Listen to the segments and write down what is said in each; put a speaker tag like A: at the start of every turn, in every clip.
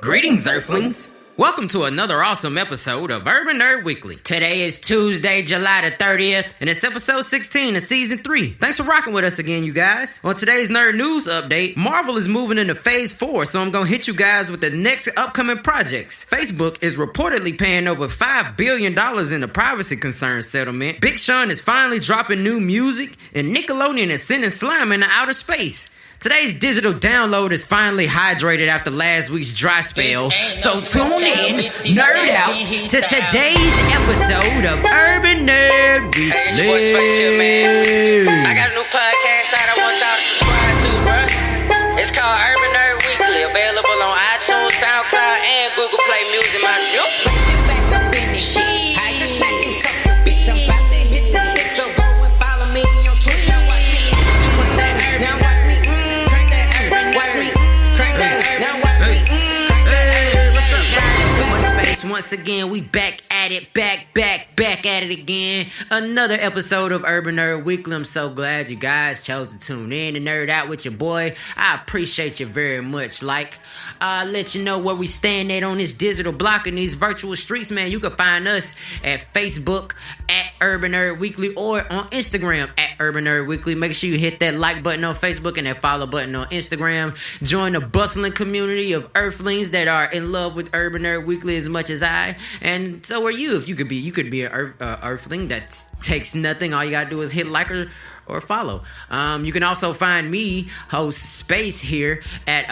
A: Greetings, Earthlings! Welcome to another awesome episode of Urban Nerd Weekly. Today is Tuesday, July the 30th, and it's episode 16 of season 3. Thanks for rocking with us again, you guys. On today's Nerd News update, Marvel is moving into phase 4, so I'm gonna hit you guys with the next upcoming projects. Facebook is reportedly paying over $5 billion in a privacy concern settlement. Big Sean is finally dropping new music, and Nickelodeon is sending slime into outer space. Today's digital download is finally hydrated after last week's dry spell, so tune in, nerd out, to today's episode of Urban Nerd Weekly.
B: Hey, it's your boy Spreaker, man. I got a new podcast out I want y'all to subscribe to, bro. It's called Urban Nerd Weekly, available on iTunes, SoundCloud, and Google Play Music. My
A: Once again, we back at it, back at it again. Another episode of Urban Nerd Weekly. I'm so glad you guys chose to tune in and nerd out with your boy. I appreciate you very much. I'll let you know where we stand at on this digital block in these virtual streets, man. You can find us at Facebook at Urban Nerd Weekly or on Instagram at Urban Nerd Weekly. Make sure you hit that like button on Facebook and that follow button on Instagram. Join the bustling community of Earthlings that are in love with Urban Nerd Weekly as much as I, and so are you. If you could be an Earthling that takes nothing. All you gotta do is hit like or follow. You can also find me host Space here at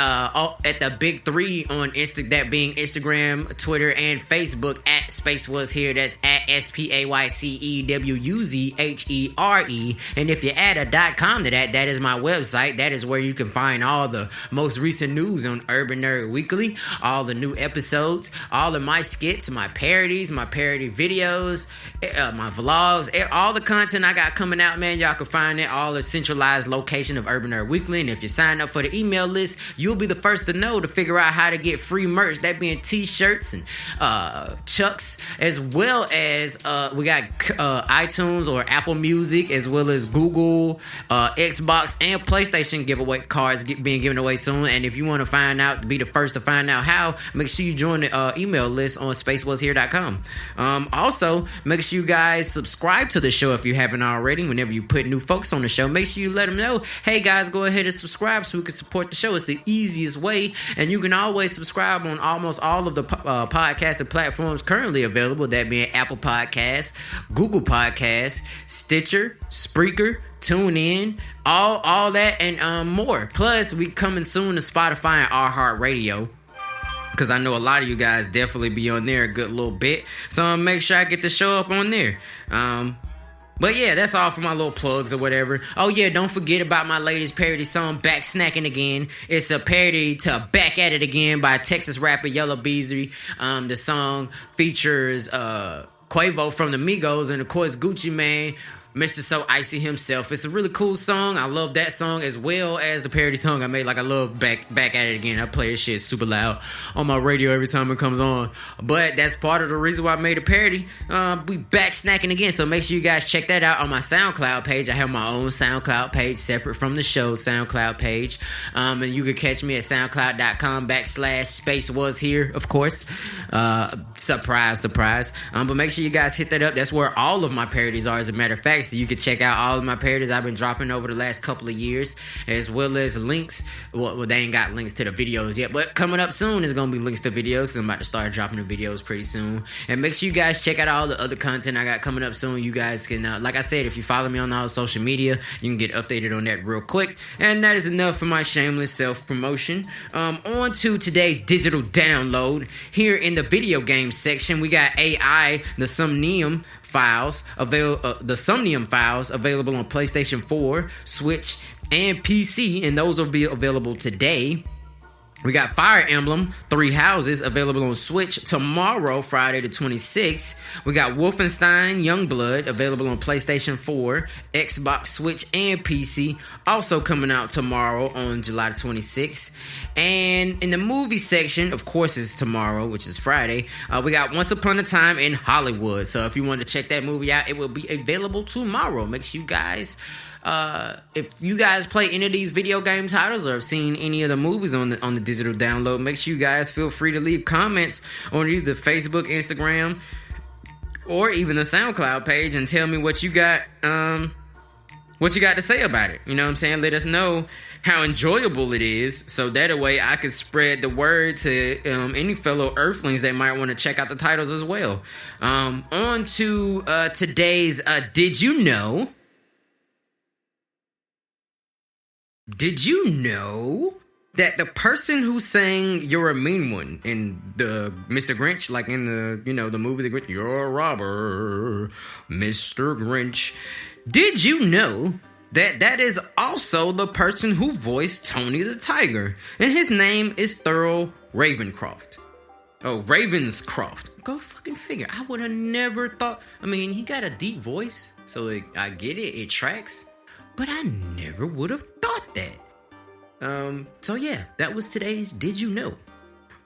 A: the big 3 on that being Instagram, Twitter, and Facebook at Space Was Here. That's at SPAYCEWUZHERE. And if you add a .com to that is my website. That is where you can find all the most recent news on Urban Nerd Weekly, all the new episodes, all of my skits, my parodies, my parody videos, my vlogs, all the content I got coming out, man. Y'all can find it all a centralized location of Urban Nerd Weekly. And if you sign up for the email list, you'll be the first to know to figure out how to get free merch, that being t-shirts and chucks, as well as we got iTunes or Apple Music, as well as Google, Xbox, and PlayStation giveaway cards being given away soon. And if you want to be the first to find out how, make sure you join the email list on spacewashere.com. Also, make sure you guys subscribe to the show if you haven't already. Whenever you put new folks on the show, make sure you let them know, hey guys, go ahead and subscribe so we can support the show. It's the easiest way, and you can always subscribe on almost all of the podcasting platforms currently available, that being Apple Podcasts, Google Podcasts, Stitcher, Spreaker, TuneIn, all that and more. Plus, we coming soon to Spotify and iHeartRadio, because I know a lot of you guys definitely be on there a good little bit, so I'll make sure I get the show up on there. But yeah, that's all for my little plugs or whatever. Oh yeah, don't forget about my latest parody song, Back Snacking Again. It's a parody to Back At It Again by Texas rapper Yellow Beezy. The song features Quavo from the Migos and of course Gucci Mane, Mr. So Icy himself. It's a really cool song. I love that song as well as the parody song I made. I love Back At It Again. I play this shit super loud on my radio every time it comes on. But that's part of the reason why I made a parody. We back snacking again. So make sure you guys check that out on my SoundCloud page. I have my own SoundCloud page separate from the show's SoundCloud page. And you can catch me at soundcloud.com/Space Was Here, of course. Surprise. But make sure you guys hit that up. That's where all of my parodies are, as a matter of fact. So you can check out all of my parodies I've been dropping over the last couple of years, as well as links. Well, they ain't got links to the videos yet, but coming up soon is going to be links to videos. So I'm about to start dropping the videos pretty soon. And make sure you guys check out all the other content I got coming up soon. You guys can, like I said, if you follow me on all social media, you can get updated on that real quick. And that is enough for my shameless self-promotion. On to today's digital download. Here in the video game section, we got AI, the Somnium files available on PlayStation 4, Switch, and PC, and those will be available today. We got Fire Emblem 3 Houses available on Switch tomorrow, Friday the 26th. We got Wolfenstein Youngblood available on PlayStation 4, Xbox, Switch, and PC, also coming out tomorrow on July the 26th. And in the movie section, of course, it's tomorrow, which is Friday. We got Once Upon a Time in Hollywood. So if you want to check that movie out, it will be available tomorrow. Make sure you guys if you guys play any of these video game titles or have seen any of the movies on the digital download, make sure you guys feel free to leave comments on either Facebook, Instagram, or even the SoundCloud page and tell me what you got to say about it. You know what I'm saying? Let us know how enjoyable it is, so that way I could spread the word to any fellow Earthlings that might want to check out the titles as well. On to today's Did You Know? Did you know that the person who sang "You're a Mean One" in the Mr. Grinch, like in the the movie The Grinch, "You're a robber, Mr. Grinch"? Did you know that is also the person who voiced Tony the Tiger, and his name is Thurl Ravenscroft. Oh, Ravenscroft. Go fucking figure. I would have never thought. I mean, he got a deep voice, so I get it. It tracks. But I never would have thought that. So yeah, that was today's Did You Know?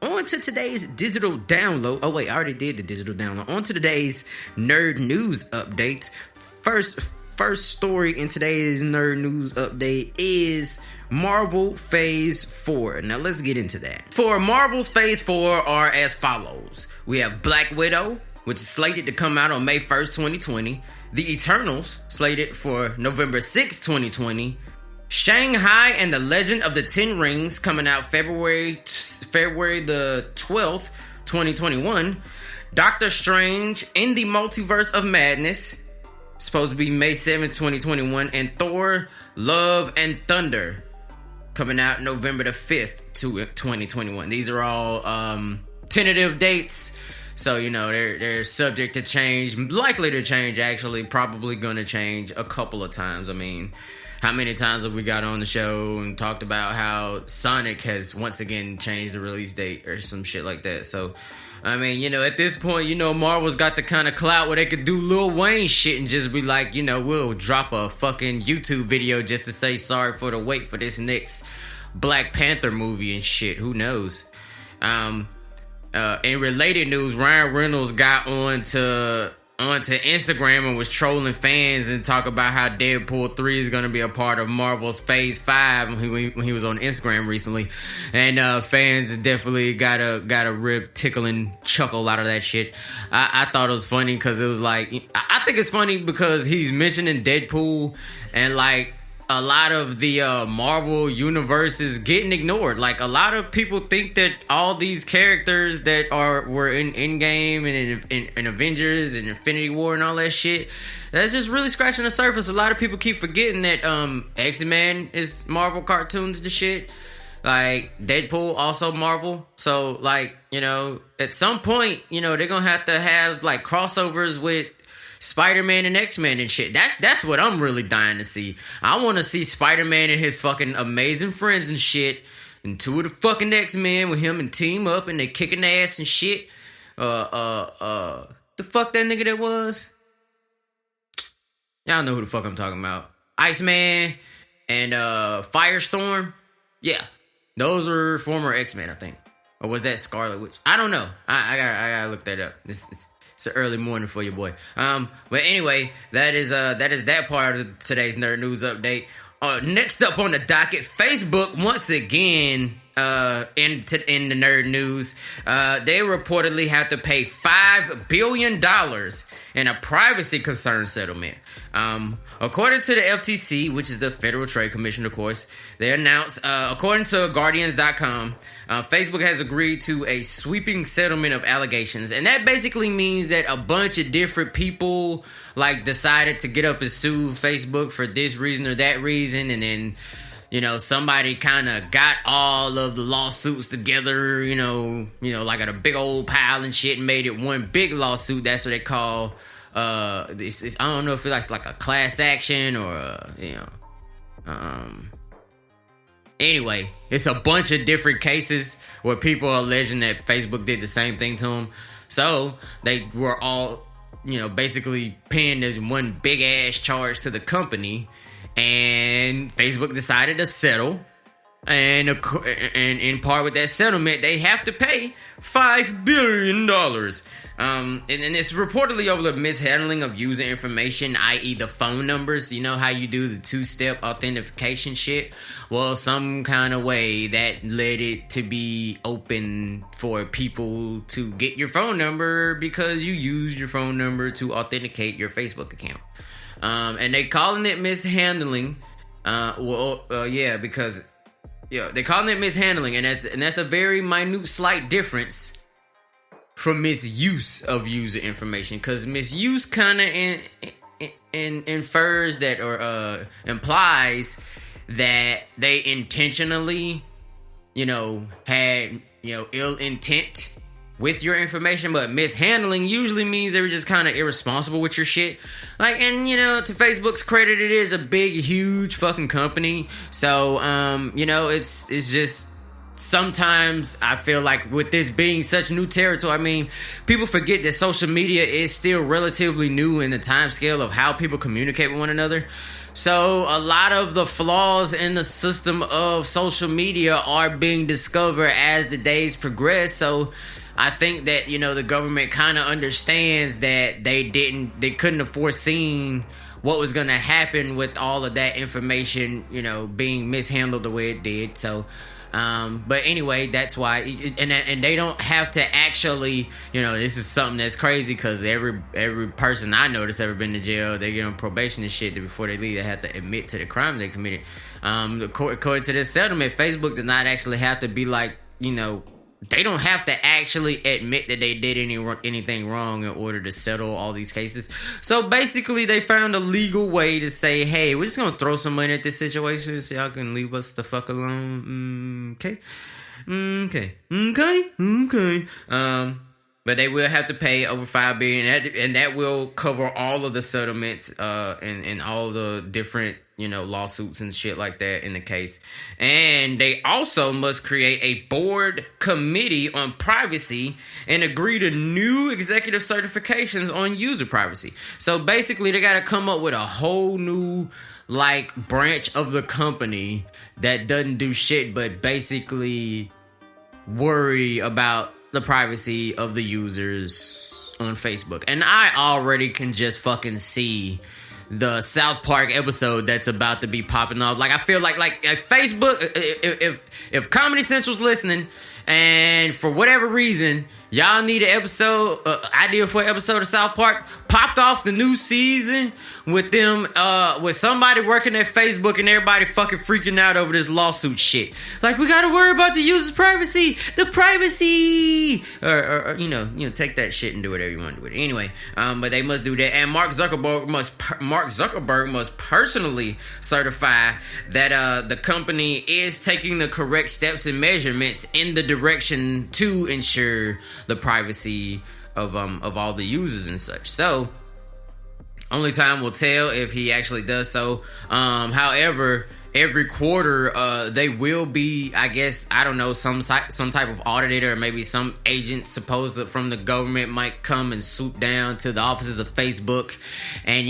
A: On to today's digital download. Oh wait, I already did the digital download. On to today's nerd news update. First story in today's nerd news update is Marvel Phase 4. Now let's get into that. For Marvel's Phase 4 are as follows. We have Black Widow, which is slated to come out on May 1st, 2020. The Eternals, slated for November 6th, 2020. Shanghai and the Legend of the Ten Rings, coming out February the 12th, 2021. Doctor Strange in the Multiverse of Madness, supposed to be May 7th, 2021. And Thor, Love and Thunder, coming out November the 5th, 2021. These are all tentative dates. So, they're subject to change. Likely to change, actually. Probably going to change a couple of times. I mean, how many times have we got on the show and talked about how Sonic has once again changed the release date or some shit like that? So, I mean, at this point, Marvel's got the kind of clout where they could do Lil Wayne shit and just be like, we'll drop a fucking YouTube video just to say sorry for the wait for this next Black Panther movie and shit. Who knows? In related news, Ryan Reynolds got onto Instagram and was trolling fans and talk about how Deadpool 3 is going to be a part of Marvel's Phase 5 when he was on Instagram recently. And fans definitely got a rip, tickling chuckle out of that shit. I thought it was funny because it was like, I think it's funny because he's mentioning Deadpool and like a lot of the Marvel universe is getting ignored. Like, a lot of people think that all these characters that were in Endgame and in Avengers and Infinity War and all that shit, that's just really scratching the surface. A lot of people keep forgetting that X-Men is Marvel cartoons and shit. Like, Deadpool also Marvel. So, like, at some point, they're gonna have to have like crossovers with Spider-Man and X-Men and shit. That's what I'm really dying to see. I want to see Spider-Man and his fucking amazing friends and shit, and two of the fucking X-Men with him and team up and they kicking ass and shit. The fuck that nigga that was? Y'all know who the fuck I'm talking about. Iceman and Firestorm. Yeah, those were former X-Men, I think. Or was that Scarlet Witch? I don't know. I gotta look that up. It's an early morning for your boy. But anyway, that is that part of today's nerd news update. Next up on the docket, Facebook once again in the nerd news, they reportedly have to pay $5 billion in a privacy concern settlement. According to the FTC, which is the Federal Trade Commission, of course, they announced, according to Guardians.com, Facebook has agreed to a sweeping settlement of allegations. And that basically means that a bunch of different people like decided to get up and sue Facebook for this reason or that reason. And then, somebody kind of got all of the lawsuits together, like at a big old pile and shit and made it one big lawsuit. That's what they call, this. I don't know if it's like a class action or, anyway, it's a bunch of different cases where people are alleging that Facebook did the same thing to them. So they were all, basically pinned as one big ass charge to the company. And Facebook decided to settle. And in part with that settlement, they have to pay $5 billion. And it's reportedly over the mishandling of user information, i.e. the phone numbers. You know how you do the two-step authentication shit? Well, some kind of way that led it to be open for people to get your phone number because you used your phone number to authenticate your Facebook account. And they calling it mishandling. Because... Yeah, they're calling it mishandling, and that's a very minute, slight difference from misuse of user information. Because misuse kind of infers that or implies that they intentionally, had ill intent with your information, but mishandling usually means they were just kind of irresponsible with your shit. To Facebook's credit, it is a big, huge fucking company. So, it's just sometimes I feel like with this being such new territory, people forget that social media is still relatively new in the time scale of how people communicate with one another. So a lot of the flaws in the system of social media are being discovered as the days progress. So I think that, the government kind of understands that they couldn't have foreseen what was going to happen with all of that information, being mishandled the way it did. So, but anyway, that's why, and they don't have to actually, this is something that's crazy because every person I know that's ever been to jail, they get on probation and shit before they leave. They have to admit to the crime they committed. According to this settlement, Facebook does not actually have to be like, they don't have to actually admit that they did anything wrong in order to settle all these cases. So basically, they found a legal way to say, hey, we're just going to throw some money at this situation so y'all can leave us the fuck alone. Okay. But they will have to pay over $5 billion, and that will cover all of the settlements and all the different lawsuits and shit like that in the case. And they also must create a board committee on privacy and agree to new executive certifications on user privacy. So basically, they got to come up with a whole new branch of the company that doesn't do shit but basically worry about the privacy of the users on Facebook. And I already can just fucking see the South Park episode that's about to be popping off. I feel like Facebook, if Comedy Central's listening and for whatever reason y'all need an episode idea for an episode of South Park, popped off the new season with them with somebody working at Facebook and everybody fucking freaking out over this lawsuit shit. We gotta worry about the user's privacy, or take that shit and do whatever you want to do with it. Anyway, but they must do that, and Mark Zuckerberg must personally certify that the company is taking the correct steps and measurements in the direction to ensure the privacy of all the users and such. So only time will tell if he actually does so. However, every quarter they will be, I guess, I don't know, some type of auditor or maybe some agent supposed from the government might come and swoop down to the offices of Facebook and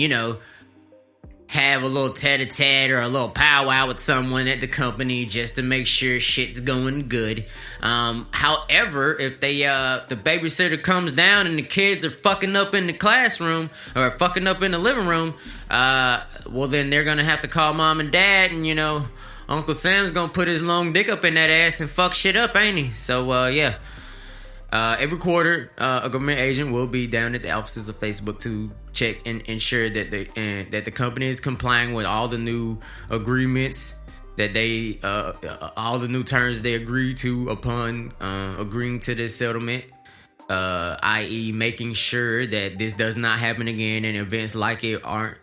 A: have a little tete-a-tete or a little powwow with someone at the company just to make sure shit's going good. However, if the babysitter comes down and the kids are fucking up in the classroom or fucking up in the living room, well then they're gonna have to call mom and dad, and Uncle Sam's gonna put his long dick up in that ass and fuck shit up, ain't he? So yeah. Every quarter, a government agent will be down at the offices of Facebook to check and ensure that the company is complying with all the new agreements that they, all the new terms they agreed to upon agreeing to this settlement, i.e. making sure that this does not happen again and events like it aren't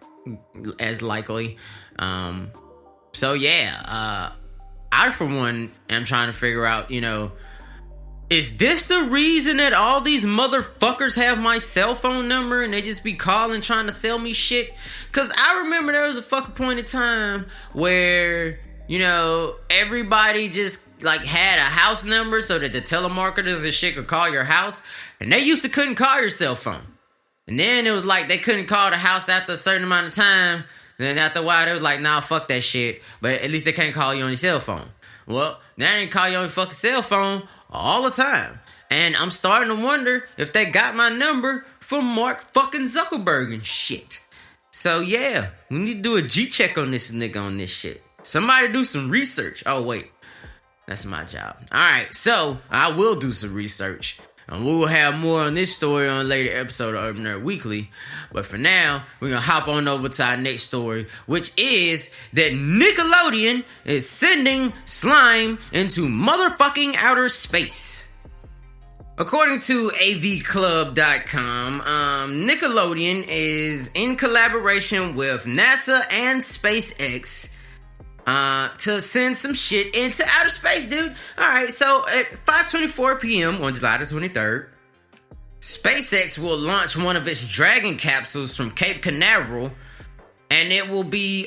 A: as likely. So yeah, I for one am trying to figure out, is this the reason that all these motherfuckers have my cell phone number and they just be calling trying to sell me shit? Because I remember there was a fucking point in time where, everybody just had a house number so that the telemarketers and shit could call your house. And they used to couldn't call your cell phone. And then it was they couldn't call the house after a certain amount of time. And then after a while, they was nah, fuck that shit. But at least they can't call you on your cell phone. Well, now they call you on your fucking cell phone all the time. And I'm starting to wonder if they got my number from Mark fucking Zuckerberg and shit. So yeah, we need to do a G-check on this nigga on this shit. Somebody do some research. Oh wait, that's my job. Alright, so I will do some research. And we will have more on this story on a later episode of Urban Nerd Weekly. But for now, we're going to hop on over to our next story, which is that Nickelodeon is sending slime into motherfucking outer space. According to avclub.com, Nickelodeon is in collaboration with NASA and SpaceX to send some shit into outer space, dude. Alright, so at 5:24 p.m. on July the 23rd, SpaceX will launch one of its Dragon capsules from Cape Canaveral, and it will be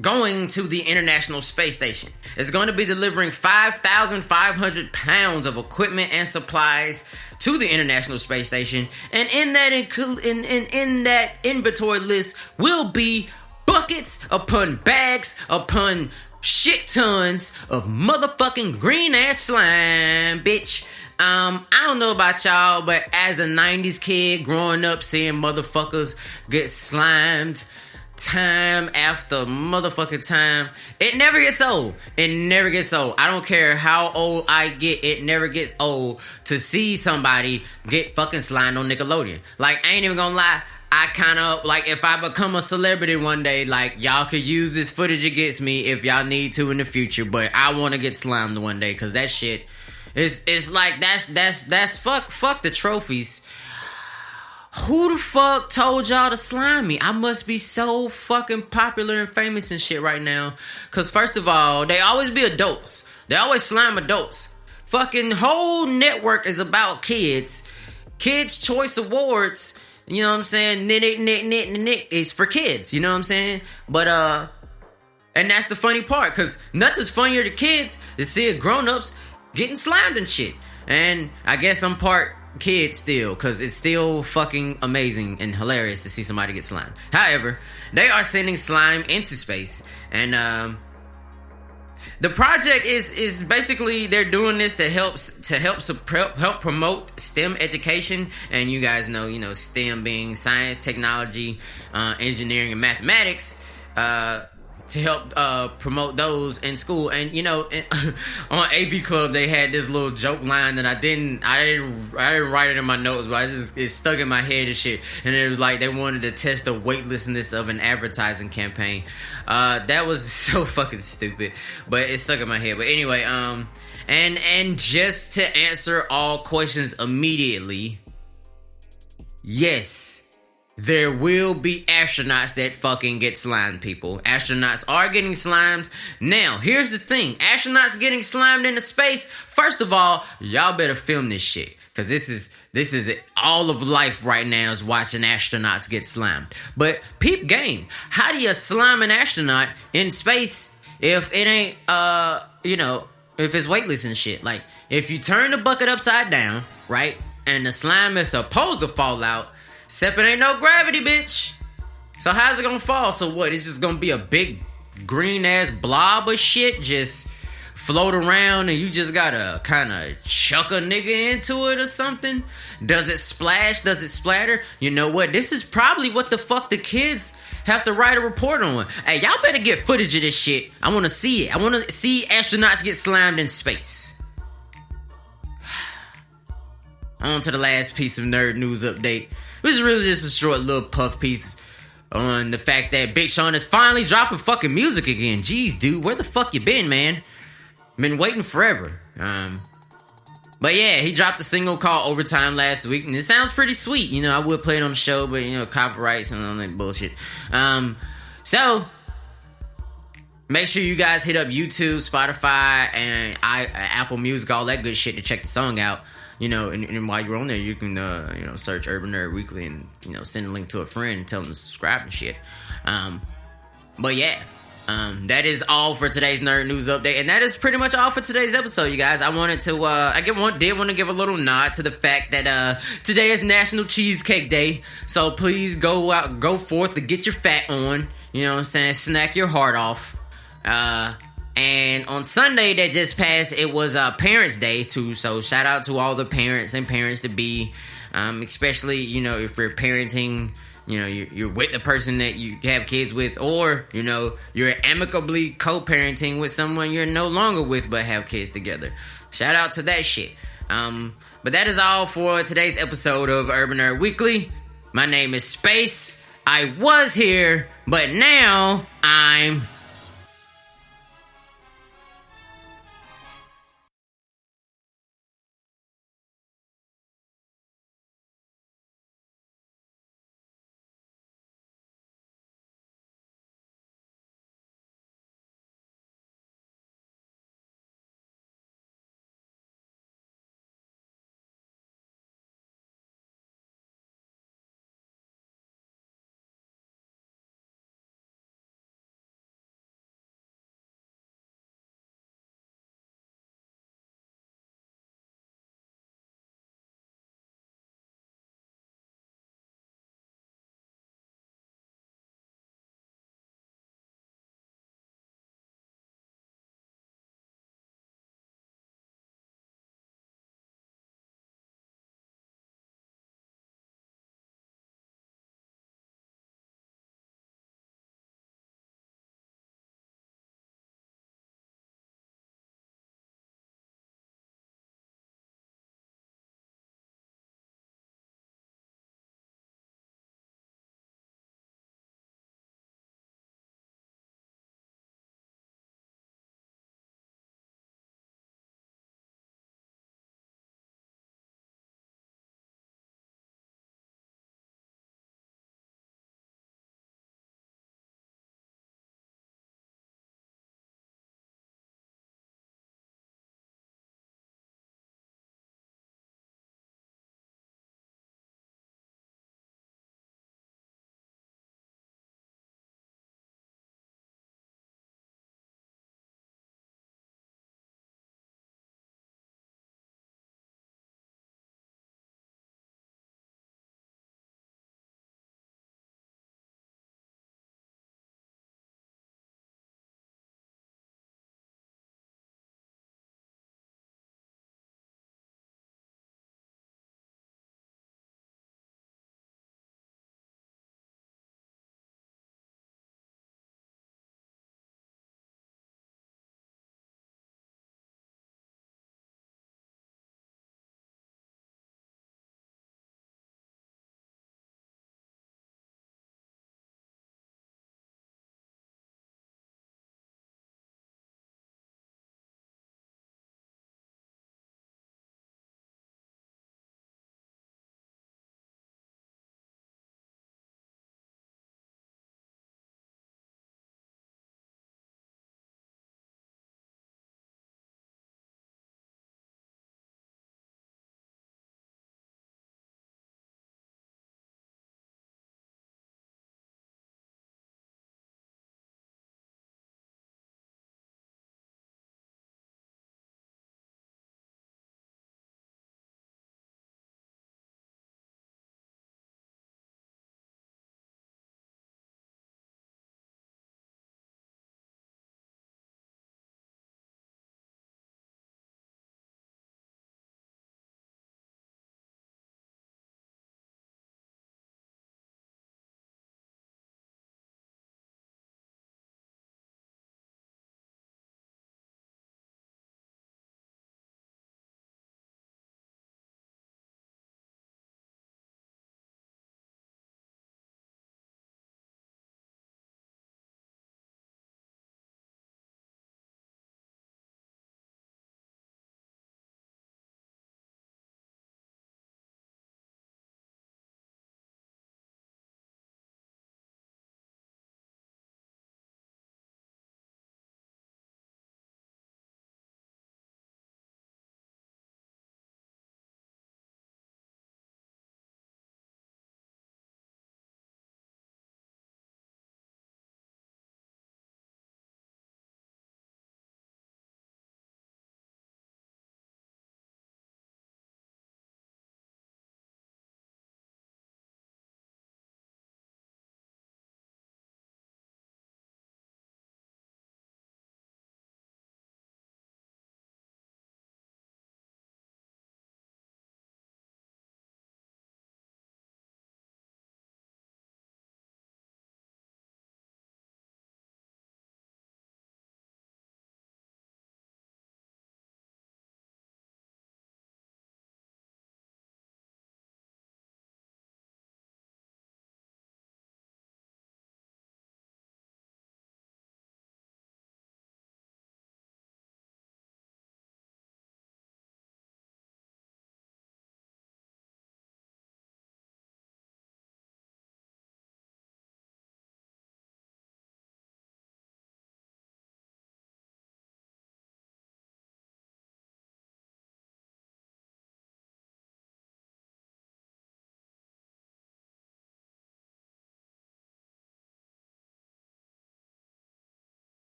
A: going to the International Space Station. It's going to be delivering 5,500 pounds of equipment and supplies to the International Space Station, and in that in that inventory list will be buckets upon bags upon shit tons of motherfucking green ass slime, bitch. I don't know about y'all, but as a 90s kid growing up seeing motherfuckers get slimed time after motherfucking time, it never gets old. It never gets old. I don't care how old I get, it never gets old to see somebody get fucking slimed on Nickelodeon. Like, I ain't even gonna lie, I kind of, like, if I become a celebrity one day, like, y'all could use this footage against me if y'all need to in the future, but I want to get slimed one day, because that shit, it's like, that's fuck the trophies. Who the fuck told y'all to slime me? I must be so fucking popular and famous and shit right now, because first of all, they always be adults. They always slime adults. Fucking whole network is about kids. Kids' Choice Awards, you know what I'm saying? Nick is for kids, you know what I'm saying? But, and that's the funny part, because nothing's funnier to kids than seeing grown-ups getting slimed and shit. And I guess I'm part kid still, because it's still fucking amazing and hilarious to see somebody get slimed. However, they are sending slime into space, and, the project is basically, they're doing this to help promote STEM education, and you guys know, STEM being science, technology, engineering, and mathematics, to help promote those in school. And on AV Club they had this little joke line that I didn't write it in my notes, but it stuck in my head and shit. And it was like they wanted to test the weightlessness of an advertising campaign. That was so fucking stupid, but it stuck in my head. But anyway, and just to answer all questions immediately, yes, there will be astronauts that fucking get slimed, people. Astronauts are getting slimed. Now, here's the thing. Astronauts getting slimed into space. First of all, y'all better film this shit, because this is all of life right now is watching astronauts get slimed. But peep game. How do you slime an astronaut in space if it ain't, if it's weightless and shit? Like, if you turn the bucket upside down, right, and the slime is supposed to fall out, except it ain't no gravity, bitch. So how's it gonna fall? So what? It's just gonna be a big green ass blob of shit just float around, and you just gotta kind of chuck a nigga into it or something? Does it splash? Does it splatter? You know what? This is probably what the fuck the kids have to write a report on. Hey, y'all better get footage of this shit. I want to see it. I want to see astronauts get slimed in space. On to the last piece of nerd news update. It was really just a short little puff piece on the fact that Big Sean is finally dropping fucking music again. Jeez, dude, where the fuck you been, man? Been waiting forever. But yeah, he dropped a single called Overtime last week, and it sounds pretty sweet. I would play it on the show, but copyrights and all that bullshit. So make sure you guys hit up YouTube, Spotify, and Apple Music, all that good shit to check the song out. And while you're on there, you can, search Urban Nerd Weekly and, send a link to a friend and tell them to subscribe and shit. But yeah, that is all for today's Nerd News Update. And that is pretty much all for today's episode, you guys. I wanted to, did want to give a little nod to the fact that, today is National Cheesecake Day. So please go forth to get your fat on. You know what I'm saying? Snack your heart off. And on Sunday that just passed, it was Parents' Day too. So shout out to all the parents and parents to be, especially, you know, if you're parenting, you know, you're with the person that you have kids with, or, you know, you're amicably co-parenting with someone you're no longer with but have kids together. Shout out to that shit. But that is all for today's episode of Urban Nerd Weekly. My name is Space. I was here, but now I'm